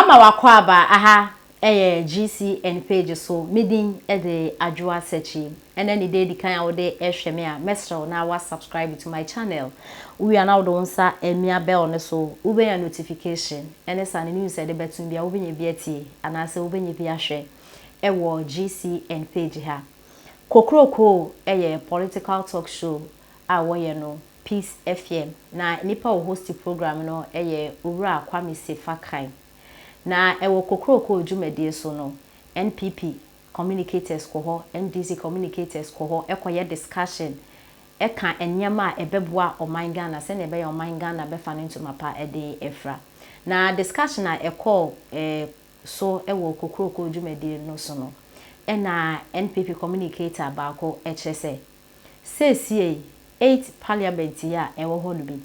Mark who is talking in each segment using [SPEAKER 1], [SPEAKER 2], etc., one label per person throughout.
[SPEAKER 1] Mama wakwaba aha GCN page so midin the adwoa searching and any day the kind of day ehweme a mesro na wa subscribe to my channel. We are now don sa emia bell ne so ube ya notification ene sa ne news e de betun bia obenye biatie anase obenye bia hwe ewo GCN page ha. Kokroko political talk show a woye no Peace FM na nipa o host program no owura Kwame Sefakan na ewo kokroko dwumedie so no NPP communicators ko ho NDC communicators ko ho ekoye discussion eka enyama ebeboa oman Ghana se na ebe ya oman Ghana be fa into mapa ede efra na discussion a eko so ewo kokroko dwumedie no so no ena NPP communicator baako ekyese say 8 parliament ya ewo ho no bi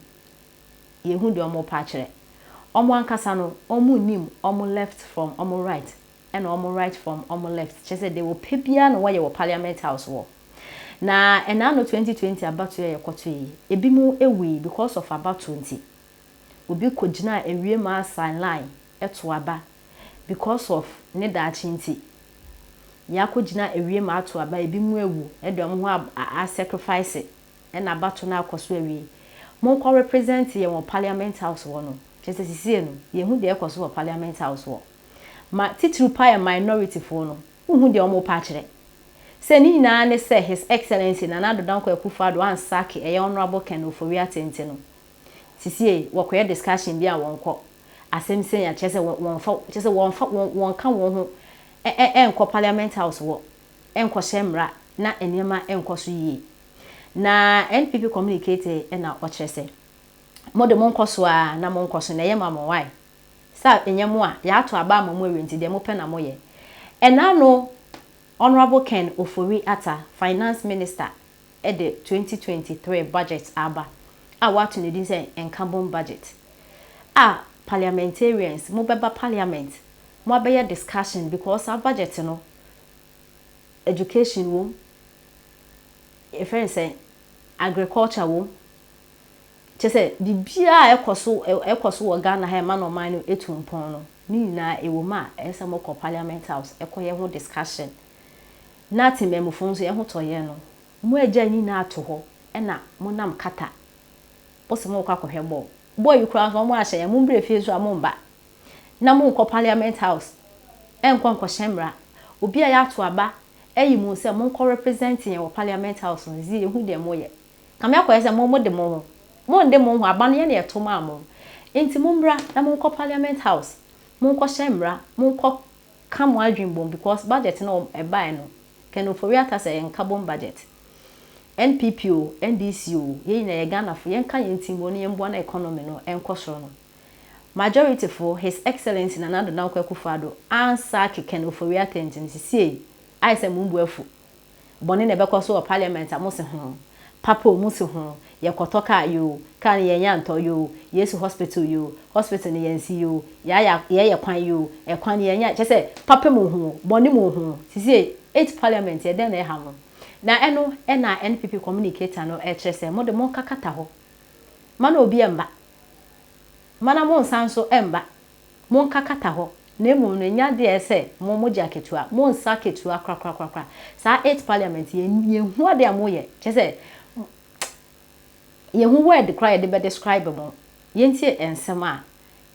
[SPEAKER 1] yehu de omo pa kire omo ankasa no omo nim omo left from omo right and omo right from omo left chese they will pebia no why parliament house wo na enano 2020 about ye yekoto yi ebi mu ewi because of about 20 obi kogina ewie ma sign line eto aba because of ne da chinti ya kogina ewie ma ato aba ebi mu ewu edom ho a sacrifice and abato na akoso ewie mo ko represent ye won parliament house wo no chese sisi no ye hu de akoso wo parliament house wo ma titru pa minority fo no hu de omo pa kire se ni na ne se his excellency na nado danko akufado an sake e honorable Ken Ofori atente no sisi wo ko discussion bi a won ko asem sen ya chese won ka won ho enko parliament house wo enko shemra na enema enko so yi na NPP communicator na ochese mo de mon koso a na mon koso na yema mo why sa enyemo a ya to aba ma mo ewenti de mo pe na mo ye ena no honorable Ken Ofori ata finance minister at the 2023 budget aba a what ne din say encarbon budget parliamentarians mo beba parliament mo abeya discussion because our budget no education wo if say agriculture wo chese bibia ekoso wo Ghana ha ma no man no etumpon no ni na ewo ma ese mo ko parliament house ekoye ho discussion na timemufo nso ye ho toye no mo agya ni na ato ho na mo nam Qatar bosse mo kwa kohwe boy kura so mo ahye ye mo bre fie so amomba na mo ko parliament house enko shemra obi a ya to aba eyi mo se mo ko representing ye wo parliament house no zi ehu de mo ye kamya ko ye mo de mo ho mo nde mo ho aba no ye na eto ma mo enti mo mbra na mo ko parliament house mo ko shemra mo ko kam adwinbom because budget no e buy no Ken Ofori ata say carbon budget NPP o NDC o ye na ye Ghana fo ye nka ye ntimbo ne ye mbo na economy no enkosoro no majority for his excellency na nado na kwakufado ansa Ken Ofori atenti nsisie ai say mumbu afu bone na bekoso o parliament amose ho papa omusi ho ye kotoka yo kan ye nyanto yo yesu hospital yo hospital ne yensi yo ye kwan yo e kwan ye nya chese papa mu ho bone mu ho sisie 8 parliament ye den na ha mo na eno na NPP communicator no chese mo de mo kakata ho mana obi emba mana mo nsanso emba mo kakata ho na emu no nya de ese mo jaketua mo nsa ketua krakrakrakra sa 8 parliament ye hu ade amoye chese ye hu word cry de be describe mo ye ntie ensema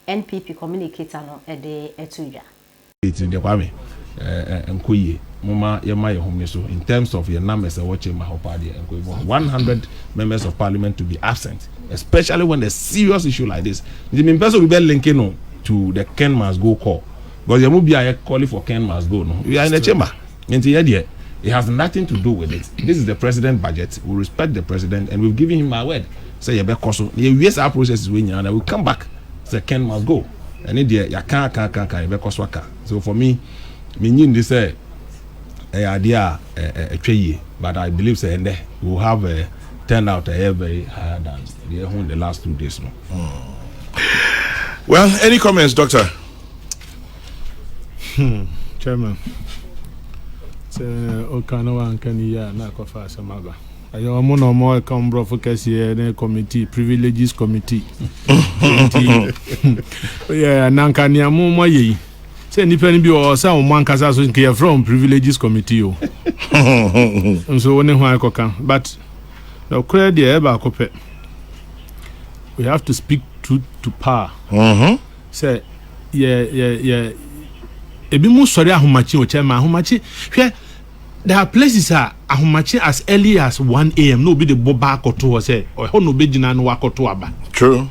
[SPEAKER 1] NPP communicator no de etuja
[SPEAKER 2] it's in the kwame enkoye mama yema ye home so in terms of your numbers and watching my party enkoye 100 members of parliament to be absent, especially when there's serious issue like this. The main person will be linking to the Ken must go call because you will be calling for Ken must go. No, we are in the chamber. It has nothing to do with it. This is the president budget. We respect the president and we've given him our word. Say you better so yes, our process is winning and I will come back. Say Ken must go. And it ya can't so for me mean this idea but I believe say we will have a turnout very higher than the last 2 days. No?
[SPEAKER 3] Well, any comments, Doctor?
[SPEAKER 4] Chairman. Okanawa and Kenya na kofa samaba.
[SPEAKER 3] Ayo mo no mo come bro focus here na committee privileges committee. Yeah, nanka ni amu mo yi. Say nipa ni bi o say o man kasa so nke from privileges committee o. So woni ho akoka but the credit e ba kope. We have to speak truth to power. Say yeah ebi mu sori ahomachi o chema ahomachi hwe there are places ahomachi as early as 1 a.m. no be the boba akoto say o ho no be gina no akoto aba.
[SPEAKER 4] True.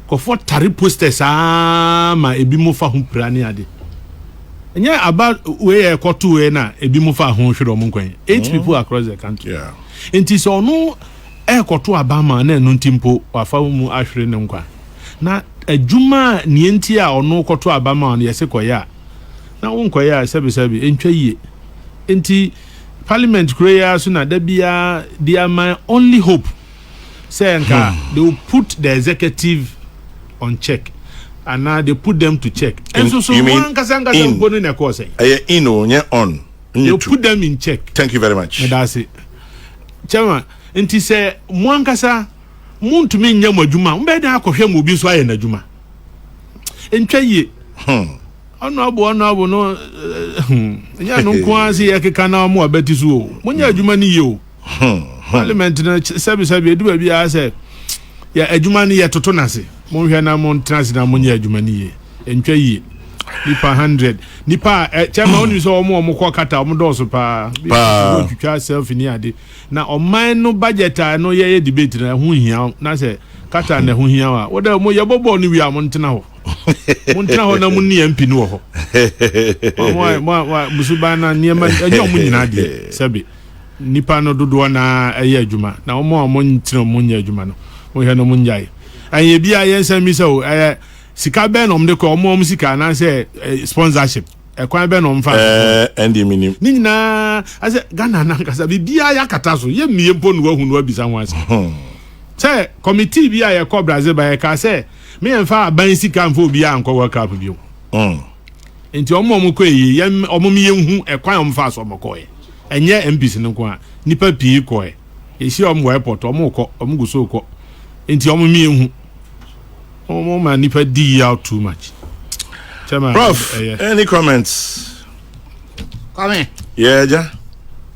[SPEAKER 3] Kofo tari posters ma ebi mu fa ho prani ade. Enya about we akoto we na ebi mu fa ho hwere omo nkwan. 8 people across the country.
[SPEAKER 4] Yeah.
[SPEAKER 3] Enti so no akoto aba ma na enu ntimpo wafa mu ahwere ne nkwa. Na adwuma nienti a ono koto aba ma no yese koya. Na wonkoya sebi entwa yie. Enti parliament prayer so na da bia they my only hope. Say nka they will put the executive on check and now they put them to check. And so one kasanga bono na ko say.
[SPEAKER 4] In on.
[SPEAKER 3] You put them in check.
[SPEAKER 4] Thank you very much.
[SPEAKER 3] That's it. Chama enti say one kasa muntumi nya madwuma mbe da akohwe mu bi so aye na dwuma. Entwa yie. Ono abo no nya no nko ase yakeka na mo abati so o. Munya adwuma ni ye o. Parliament na sabi edu ba bia say ya adwuma ni ye toto nase. Mo hwe na mo ntrase na munya adwuma ni ye. Entwa yie. Nipa 100 nipa chama oni so omo ko kata omo doso pa twitwa self ni ade na oman no budget no ye debate na hu hia na say kata na hu hia wa woda mo ye bobo ni wi amontena ho montena ho na mu ni MP no ho mo musuba na niema enyo mu nyina de sabi nipa no dodo na eye adwuma na omo ntena mo nya adwuma no mo hia no mu nyai anye bia yensa mi so sika be no mde ko omo sika na say sponsorship ekwan be no mfa
[SPEAKER 4] endi minim
[SPEAKER 3] ni nyina ase Ghana na nkasa bibia ya kata so ye mie mpo no ahu no abisa ho ase say committee bia ya ko Brazil ba ya ka say me enfa aban sika mfa obi a nko world cup bio enti omo ko yi ye omo mi yehu ekwan omfa so omko ye enye MPs no ko a nipa pii ko ye esi omo airport omo ko omo guso ko enti omo mi yehu omo ma nipa di out too much. Chama,
[SPEAKER 4] Prof, any comments?
[SPEAKER 5] Come in.
[SPEAKER 4] Yeah, ja.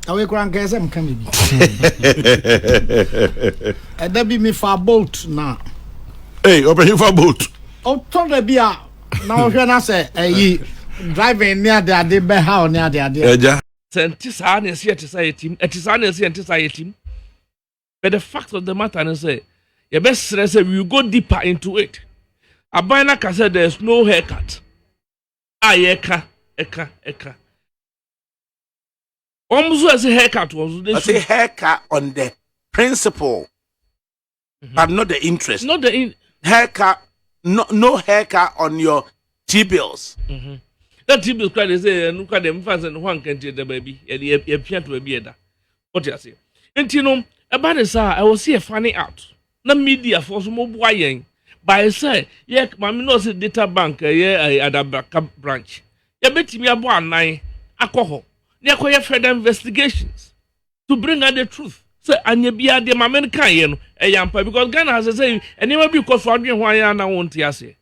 [SPEAKER 5] Awe kwa ngeze mkami bi. Eda bi mi fa bolt na.
[SPEAKER 4] Hey, open you for boat.
[SPEAKER 5] O to de bia na o hwe na se yi driving near the ade be how near the ade.
[SPEAKER 4] Yeah, ja.
[SPEAKER 6] Senti sa na esi etisa yetim. Etisa na esi etisa yetim. But the fact of the matter is say you best stress we will go deeper into it. Abina ka said there's no haircut. Eka. Almost as a haircut was
[SPEAKER 7] I say haircut on the principle, but not the interest.
[SPEAKER 6] not the
[SPEAKER 7] Haircut, no haircut on your T-bills.
[SPEAKER 6] that people cry they say look at them fans and one can the baby and you appear to be there. What you say? And you know about this I was here finding out. Na media for some boy by say yeah mama no say data bank at the branch. You bet me about 9 alcohol. They acquire further investigations to bring out the truth. So and you be at the American because Ghana has to say and never be because for why I want to say.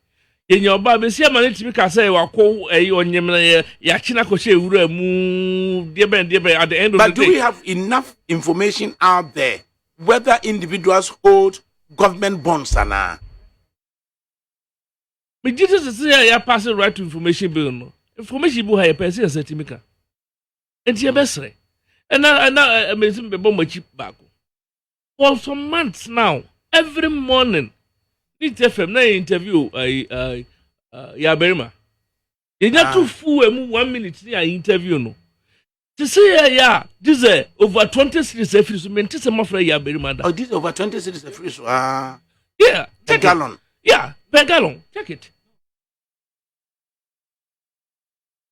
[SPEAKER 6] In your baby, see a man to make us say, "Well, call a on Yachina Koshe mu dear at the end of the day."
[SPEAKER 7] But do we have enough information out there whether individuals hold government bonds or not?
[SPEAKER 6] But Jesus say I pass the right to information bill. No information bill have person say to me ka. And your best say, and now amazing be bomb cheap back. For some months now, every morning. This FM na interview Yaberima. You got to fool 1 minute near interview no. To say this is over 20 cities every so mean this is free Yaberima.
[SPEAKER 7] Oh, this over 20 cities a free so
[SPEAKER 6] yeah,
[SPEAKER 7] a gallon.
[SPEAKER 6] Yeah, per gallon. Check it.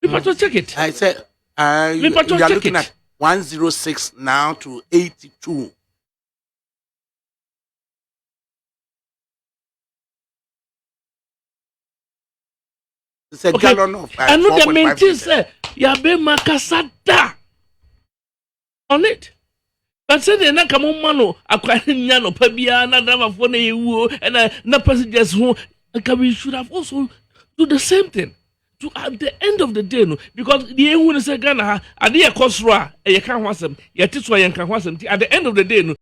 [SPEAKER 6] People to check it.
[SPEAKER 7] I said you are looking at 106 now to 82. It's a gallon of
[SPEAKER 6] I know the main thing
[SPEAKER 7] say
[SPEAKER 6] Yaberima Kasada on it. But say the na kamo mano akwanya no pa bia na driver for na yewu na passengers who we should have also do the same thing. To at the end of the day no because the ehun say Ghana ha ade e kosro a e kan hwasem ye tito ye kan hwasem at the end of the day no